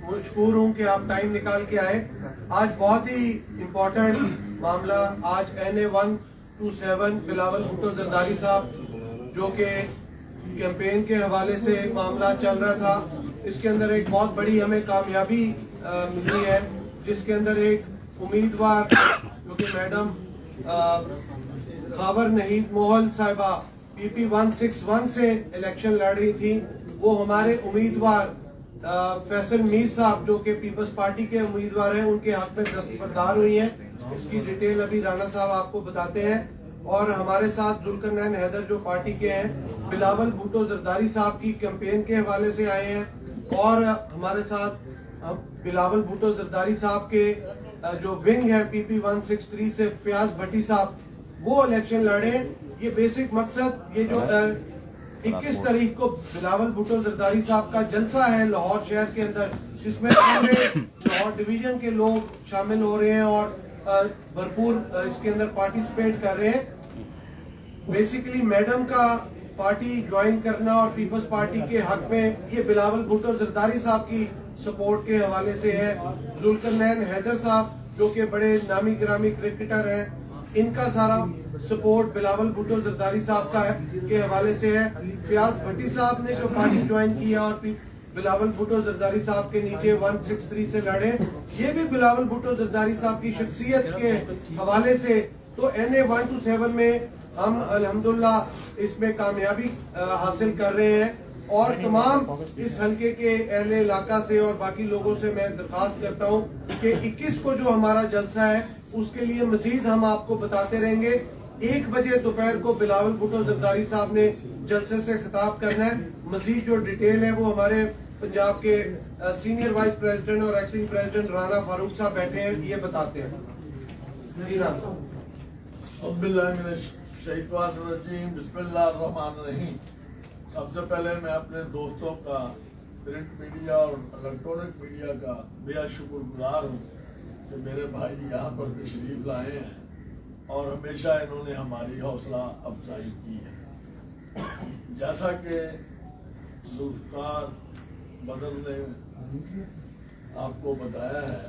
مشکور ہوں کہ آپ ٹائم نکال کے آئے. آج بہت ہی امپورٹنٹ معاملہ, آج NA-127 بلاول بھٹو زرداری صاحب جو کہ کیمپین کے حوالے سے معاملہ چل رہا تھا, اس کے اندر ایک بہت بڑی ہمیں کامیابی ملی ہے, جس کے اندر ایک امیدوار جو کہ میڈم خاور نہید موہل صاحبہ PP 161 سے الیکشن لڑ رہی تھی, وہ ہمارے امیدوار فیصل میر صاحب جو کہ پیپلز پارٹی کے امیدوار ہیں, ان کے حق میں دستبردار ہوئی ہیں. اس کی ڈیٹیل ابھی رانا صاحب آپ کو بتاتے ہیں. اور ہمارے ساتھ ذوالقرنین حیدر جو پارٹی کے ہیں, بلاول بھٹو زرداری صاحب کی کیمپین کے حوالے سے آئے ہیں, اور ہمارے ساتھ بلاول بھٹو زرداری صاحب کے جو ونگ ہے PP 163 سے فیاض بھٹی صاحب, وہ الیکشن لڑے. یہ بیسک مقصد, یہ جو 21 تاریخ کو بلاول بھٹو زرداری صاحب کا جلسہ ہے لاہور شہر کے اندر, جس میں پورے لاہور ڈویژن کے لوگ شامل ہو رہے ہیں اور بھرپور اس کے اندر پارٹیسپیٹ کر رہے ہیں. بیسیکلی میڈم کا پارٹی جوائن کرنا اور پیپلز پارٹی کے حق میں یہ بلاول بھٹو زرداری صاحب کی سپورٹ کے حوالے سے ہے. ذوالقرنین حیدر صاحب جو کہ بڑے نامی گرامی کرکٹر ہیں, ان کا سارا سپورٹ بلاول بھٹو زرداری صاحب کا کے حوالے سے ہے. فیاض بھٹی صاحب نے جو پارٹی جوائن کیا اور بلاول بھٹو زرداری صاحب کے نیچے 163 سے لڑے, یہ بھی بلاول بھٹو زرداری صاحب کی شخصیت کے حوالے سے. تو NA-127 میں ہم الحمدللہ اس میں کامیابی حاصل کر رہے ہیں, اور تمام اس حلقے کے اہل علاقہ سے اور باقی لوگوں سے میں درخواست کرتا ہوں کہ 21 کو جو ہمارا جلسہ ہے اس کے لیے مزید ہم آپ کو بتاتے رہیں گے. 1 بجے دوپہر کو بلاول بھٹو زرداری صاحب نے جلسے سے خطاب کرنا ہے. مزید جو ڈیٹیل ہے وہ ہمارے پنجاب کے سینئر وائس پریزیڈنٹ اور ایکٹنگ پریزیڈنٹ رانا فاروق صاحب بیٹھے ہیں, یہ بتاتے ہیں. جی رانا صاحب. اعوذ باللہ من الشیطان الرجیم, بسم اللہ الرحمن الرحیم. سب سے پہلے میں اپنے دوستوں کا, پرنٹ میڈیا اور الیکٹرانک میڈیا کا بے شکر گزار ہوں کہ میرے بھائی یہاں پر تشریف لائے ہیں اور ہمیشہ انہوں نے ہماری حوصلہ افزائی کی ہے. جیسا کہ ذوالفقار بدر نے آپ کو بتایا ہے,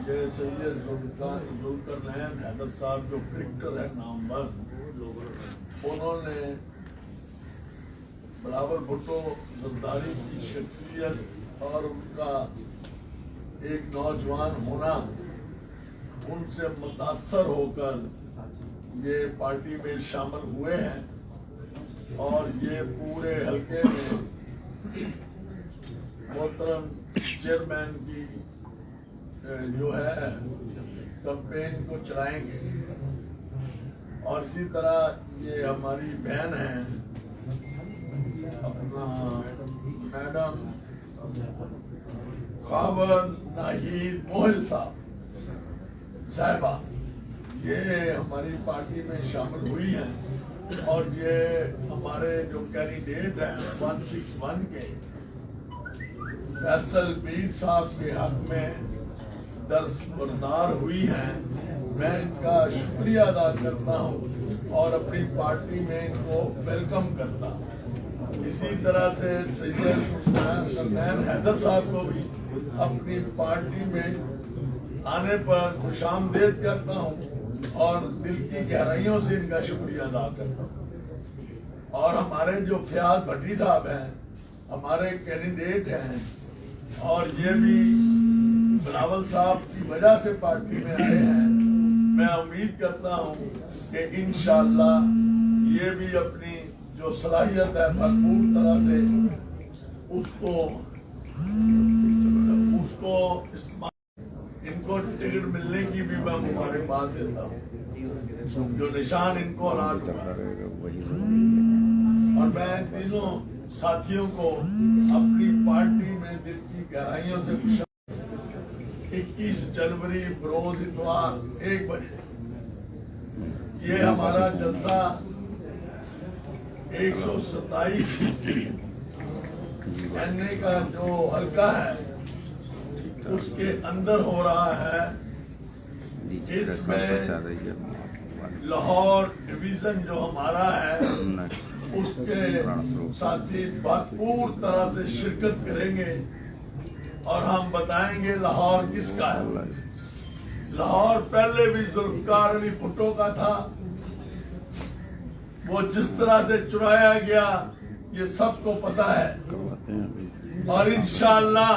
یہ سید ذوالقرنین حیدر صاحب جو کرکٹر ہے نامور, انہوں نے بلاول بھٹو زرداری کی شخصیت اور ان کا ایک نوجوان ہونا, ان سے متاثر ہو کر یہ پارٹی میں شامل ہوئے ہیں, اور یہ پورے حلقے میں محترم چیئرمین کی جو ہے کمپین کو چلائیں گے. اور اسی طرح یہ ہماری بہن ہیں اپنا میڈم خاور نہید موہل صاحبہ, یہ ہماری پارٹی میں شامل ہوئی ہیں, اور یہ ہمارے جو کینڈیڈیٹ ہیں 161 کے فیصل میر صاحب کے حق میں دستبردار ہوئی ہیں. میں ان کا شکریہ ادا کرتا ہوں اور اپنی پارٹی میں ان کو ویلکم کرتا ہوں. اسی طرح سے سید ذوالقرنین حیدر صاحب کو بھی اپنی پارٹی میں آنے پر خوش آمدید کرتا ہوں اور دل کی گہرائیوں سے ان کا شکریہ ادا کرتا ہوں. اور ہمارے جو فیاض بھٹی صاحب ہیں ہمارے کینڈیڈیٹ ہیں, اور یہ بھی بلاول صاحب کی وجہ سے پارٹی میں آئے ہیں. میں امید کرتا ہوں کہ انشاءاللہ یہ بھی اپنی جو صلاحیت ہے بھرپور طرح سے اس کو ان کو ٹکٹ ملنے کی بھی میں مبارکباد دیتا ہوں, جو نشان ان کو الاٹ ہوا. اور میں تینوں ساتھیوں کو اپنی پارٹی میں دل کی گہرائیوں سے 21 جنوری بروز اتوار 1 بجے یہ ہمارا جلسہ 127 NA کا جو حلقہ ہے اس کے اندر ہو رہا ہے. اس میں لاہور ڈویژن جو ہمارا ہے اس کے ساتھی بھرپور طرح سے شرکت کریں گے اور ہم بتائیں گے لاہور کس کا ہے. لاہور پہلے بھی ذوالفقار علی بھٹو کا تھا. وہ جس طرح سے چرایا گیا یہ سب کو پتا ہے. اور انشاءاللہ